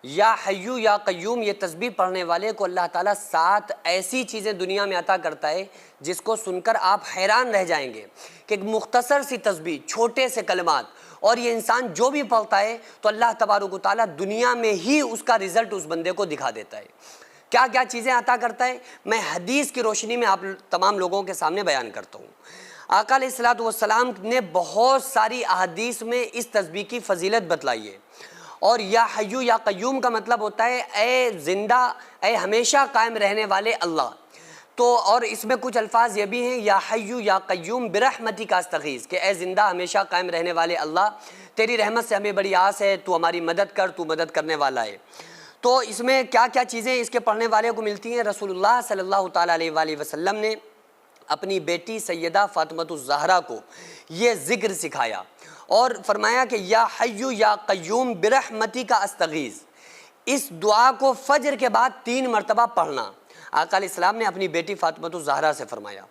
یا حیو یا قیوم یہ تسبیح پڑھنے والے کو اللہ تعالیٰ 7 ایسی چیزیں دنیا میں عطا کرتا ہے جس کو سن کر آپ حیران رہ جائیں گے کہ ایک مختصر سی تسبیح، چھوٹے سے کلمات، اور یہ انسان جو بھی پڑھتا ہے تو اللہ تبارک و تعالیٰ دنیا میں ہی اس کا رزلٹ اس بندے کو دکھا دیتا ہے۔ کیا کیا چیزیں عطا کرتا ہے، میں حدیث کی روشنی میں آپ تمام لوگوں کے سامنے بیان کرتا ہوں۔ آقا علیہ الصلوۃ والسلام نے بہت ساری احادیث میں اس تسبیح کی فضیلت بتلائی ہے، اور یا حیو یا قیوم کا مطلب ہوتا ہے اے زندہ، اے ہمیشہ قائم رہنے والے اللہ۔ تو اور اس میں کچھ الفاظ یہ بھی ہیں، یا حیو یا قیوم برحمتک استغیث، کہ اے زندہ ہمیشہ قائم رہنے والے اللہ، تیری رحمت سے ہمیں بڑی آس ہے، تو ہماری مدد کر، تو مدد کرنے والا ہے۔ تو اس میں کیا کیا چیزیں اس کے پڑھنے والے کو ملتی ہیں؟ رسول اللہ صلی اللہ تعالیٰ علیہ وآلہ وسلم نے اپنی بیٹی سیدہ فاطمۃ الزہرا کو یہ ذکر سکھایا اور فرمایا کہ یا حیو یا قیوم برحمتک استغیث، اس دعا کو فجر کے بعد 3 مرتبہ پڑھنا آقا علیہ السلام نے اپنی بیٹی فاطمۃ الزہرا سے فرمایا۔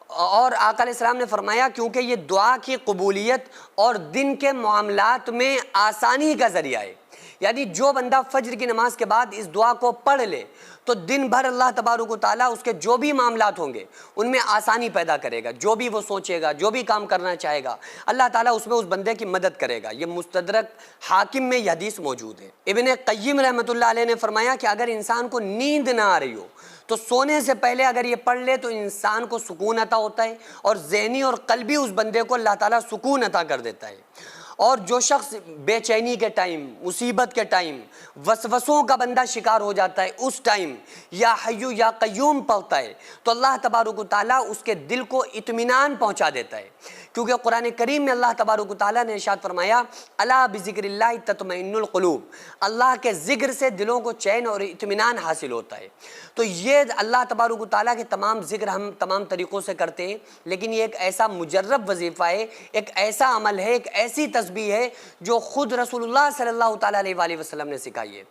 اور آقا علیہ السلام نے فرمایا کیونکہ یہ دعا کی قبولیت اور دن کے معاملات میں آسانی کا ذریعہ ہے، یعنی جو بندہ فجر کی نماز کے بعد اس دعا کو پڑھ لے تو دن بھر اللہ تبارک و تعالیٰ اس کے جو بھی معاملات ہوں گے ان میں آسانی پیدا کرے گا، جو بھی وہ سوچے گا، جو بھی کام کرنا چاہے گا اللہ تعالیٰ اس میں اس بندے کی مدد کرے گا۔ یہ مستدرک حاکم میں یہ حدیث موجود ہے۔ ابن قیم رحمۃ اللہ علیہ نے فرمایا کہ اگر انسان کو نیند نہ آ رہی ہو تو سونے سے پہلے اگر یہ پڑھ لے تو انسان کو سکون عطا ہوتا ہے، اور ذہنی اور قلبی اس بندے کو اللہ تعالیٰ سکون عطا کر دیتا ہے۔ اور جو شخص بے چینی کے ٹائم، مصیبت کے ٹائم، وسوسوں کا بندہ شکار ہو جاتا ہے، اس ٹائم یا حیو یا قیوم پڑھتا ہے تو اللہ تبارک و تعالیٰ اس کے دل کو اطمینان پہنچا دیتا ہے، کیونکہ قرآن کریم میں اللہ تبارک و تعالیٰ نے ارشاد فرمایا الا بذکر اللہ تطمئن القلوب، اللہ کے ذکر سے دلوں کو چین اور اطمینان حاصل ہوتا ہے۔ تو یہ اللہ تبارک و تعالیٰ کے تمام ذکر ہم تمام طریقوں سے کرتے ہیں، لیکن یہ ایک ایسا مجرب وظیفہ ہے، ایک ایسا عمل ہے، ایک ایسی تسبیح ہے جو خود رسول اللہ صلی اللہ تعالیٰ علیہ وآلہ وسلم نے سکھائی ہے۔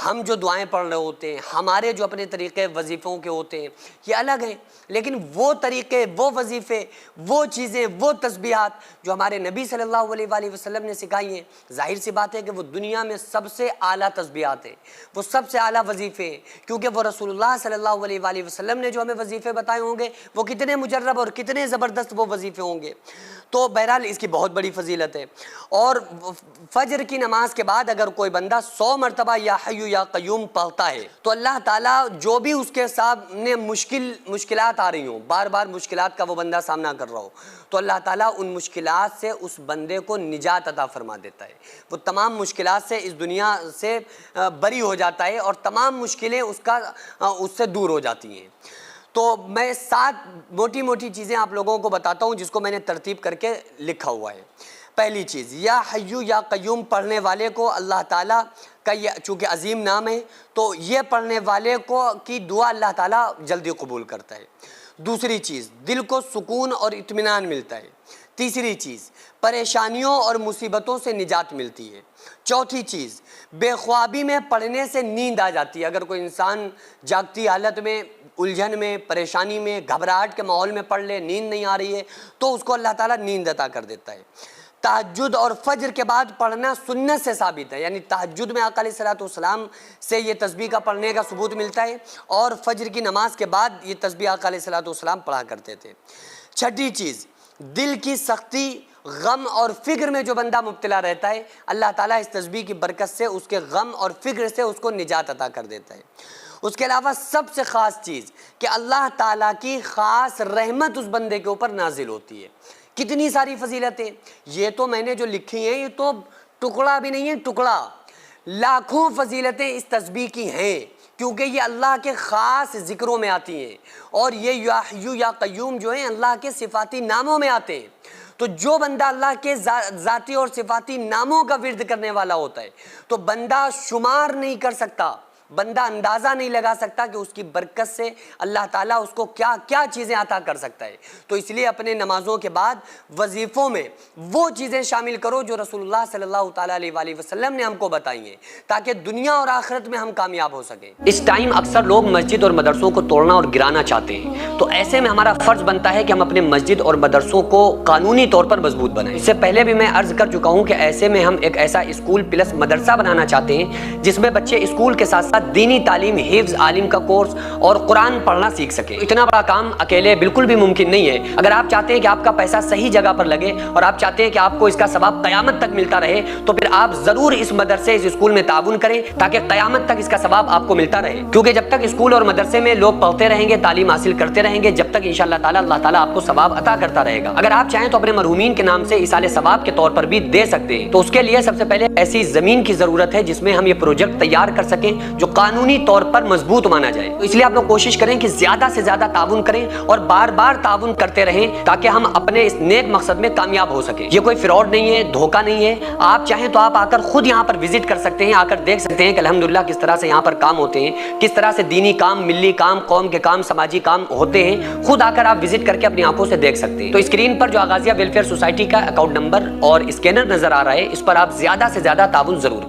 ہم جو دعائیں پڑھ رہے ہوتے ہیں، ہمارے جو اپنے طریقے وظیفوں کے ہوتے ہیں یہ الگ ہیں، لیکن وہ طریقے، وہ وظیفے، وہ چیزیں، وہ تسبیحات جو ہمارے نبی صلی اللہ علیہ وآلہ وسلم نے سکھائی ہیں، ظاہر سی بات ہے کہ وہ دنیا میں سب سے اعلیٰ تسبیحات ہیں، وہ سب سے اعلیٰ وظیفے ہیں، کیونکہ وہ رسول اللہ صلی اللہ علیہ وآلہ وسلم نے جو ہمیں وظیفے بتائے ہوں گے وہ کتنے مجرب اور کتنے زبردست وہ وظیفے ہوں گے۔ تو بہرحال اس کی بہت بڑی فضیلت ہے۔ اور فجر کی نماز کے بعد اگر کوئی بندہ 100 مرتبہ یا حیو یا قیوم پڑھتا ہے تو اللہ تعالیٰ جو بھی اس کے سامنے مشکلات آ رہی ہوں، بار بار مشکلات کا وہ بندہ سامنا کر رہا ہو، تو اللہ تعالیٰ ان مشکلات سے اس بندے کو نجات عطا فرما دیتا ہے، وہ تمام مشکلات سے اس دنیا سے بری ہو جاتا ہے اور تمام مشکلیں اس سے دور ہو جاتی ہیں۔ تو میں 7 موٹی موٹی چیزیں آپ لوگوں کو بتاتا ہوں جس کو میں نے ترتیب کر کے لکھا ہوا ہے۔ پہلی چیز، یا حیو یا قیوم پڑھنے والے کو اللہ تعالیٰ کا یہ چونکہ عظیم نام ہے تو یہ پڑھنے والے کو کی دعا اللہ تعالیٰ جلدی قبول کرتا ہے۔ دوسری چیز، دل کو سکون اور اطمینان ملتا ہے۔ تیسری چیز، پریشانیوں اور مصیبتوں سے نجات ملتی ہے۔ چوتھی چیز، بے خوابی میں پڑھنے سے نیند آ جاتی ہے، اگر کوئی انسان جاگتی حالت میں، الجھن میں، پریشانی میں، گھبراہٹ کے ماحول میں پڑھ لے، نیند نہیں آ رہی ہے تو اس کو اللہ تعالیٰ نیند عطا کر دیتا ہے۔ تہجد اور فجر کے بعد پڑھنا سنت سے ثابت ہے، یعنی تہجد میں آقا علیہ الصلوۃ والسلام سے یہ تسبیح کا پڑھنے کا ثبوت ملتا ہے، اور فجر کی نماز کے بعد یہ تسبیح آقا علیہ الصلوۃ والسلام پڑھا کرتے تھے۔ چھٹی چیز، دل کی سختی، غم اور فکر میں جو بندہ مبتلا رہتا ہے اللہ تعالیٰ اس تسبیح کی برکت سے اس کے غم اور فکر سے اس کو نجات عطا کر دیتا ہے۔ اس کے علاوہ سب سے خاص چیز کہ اللہ تعالیٰ کی خاص رحمت اس بندے کے اوپر نازل ہوتی ہے۔ کتنی ساری فضیلتیں، یہ تو میں نے جو لکھی ہیں یہ تو ٹکڑا بھی نہیں ہے، ٹکڑا، لاکھوں فضیلتیں اس تسبیح کی ہیں، کیونکہ یہ اللہ کے خاص ذکروں میں آتی ہیں، اور یہ یا حیو یا قیوم جو ہیں اللہ کے صفاتی ناموں میں آتے ہیں۔ تو جو بندہ اللہ کے ذاتی اور صفاتی ناموں کا ورد کرنے والا ہوتا ہے تو بندہ شمار نہیں کر سکتا بندہ اندازہ نہیں لگا سکتا کہ اس کی برکت سے اللہ تعالیٰ اس کو کیا کیا چیزیں عطا کر سکتا ہے۔ تو اس لیے اپنے نمازوں کے بعد وظیفوں میں وہ چیزیں شامل کرو جو رسول اللہ صلی اللہ تعالیٰ علیہ وآلہ وسلم نے ہم کو بتائی ہیں، تاکہ دنیا اور آخرت میں ہم کامیاب ہو سکیں۔ اس ٹائم اکثر لوگ مسجد اور مدرسوں کو توڑنا اور گرانا چاہتے ہیں، تو ایسے میں ہمارا فرض بنتا ہے کہ ہم اپنے مسجد اور مدرسوں کو قانونی طور پر مضبوط بنائیں۔ اس سے پہلے بھی میں عرض کر چکا ہوں کہ ایسے میں ہم ایک ایسا اسکول پلس مدرسہ بنانا چاہتے ہیں جس میں بچے اسکول کے ساتھ ساتھ دینی تعلیم، حفظ، عالم کا کورس اور قرآن پڑھنا سیکھ سکیں۔ اتنا بڑا کام اکیلے بالکل بھی ممکن نہیں ہے۔ اگر آپ چاہتے ہیں کہ آپ کا پیسہ صحیح جگہ پر لگے اور آپ چاہتے ہیں کہ آپ کو اس کا ثواب قیامت تک ملتا رہے، تو پھر آپ ضرور اس مدرسے، اس اسکول میں تعاون کریں تاکہ قیامت تک اس کا ثواب آپ کو ملتا رہے۔ کیونکہ جب تک اسکول اور مدرسے میں لوگ پڑھتے رہیں گے، تعلیم حاصل کرتے رہیں گے، جب تک انشاءاللہ تعالیٰ اللہ تعالیٰ آپ کو ثواب عطا کرتا رہے گا۔ اگر آپ چاہیں تو اپنے مرحومین کے نام سے ایصال ثواب کے طور پر بھی دے سکتے ہیں۔ تو اس کے لیے سب سے پہلے ایسی زمین کی ضرورت ہے جس میں ہم یہ پروجیکٹ تیار کر سکیں جو قانونی طور پر مضبوط مانا جائے۔ تو اس لیے آپ لوگ کوشش کریں کہ زیادہ سے زیادہ تعاون کریں اور بار بار تعاون کرتے رہیں تاکہ ہم اپنے اس نیک مقصد میں کامیاب ہو سکیں۔ یہ کوئی فراڈ نہیں ہے، دھوکہ نہیں ہے۔ آپ چاہیں تو آپ آ کر خود یہاں پر وزٹ کر سکتے ہیں، آ کر دیکھ سکتے ہیں کہ الحمدللہ کس طرح سے یہاں پر کام ہوتے ہیں، کس طرح سے دینی کام، ملی کام، قوم کے کام، سماجی کام ہوتے ہیں۔ خود آ کر آپ وزٹ کر کے اپنی آنکھوں سے دیکھ سکتے ہیں۔ تو اسکرین پر جو آغازیہ ویلفیئر سوسائٹی کا اکاؤنٹ نمبر اور اسکینر نظر آ رہا ہے، اس پر آپ زیادہ سے زیادہ تعاون ضرور کریں۔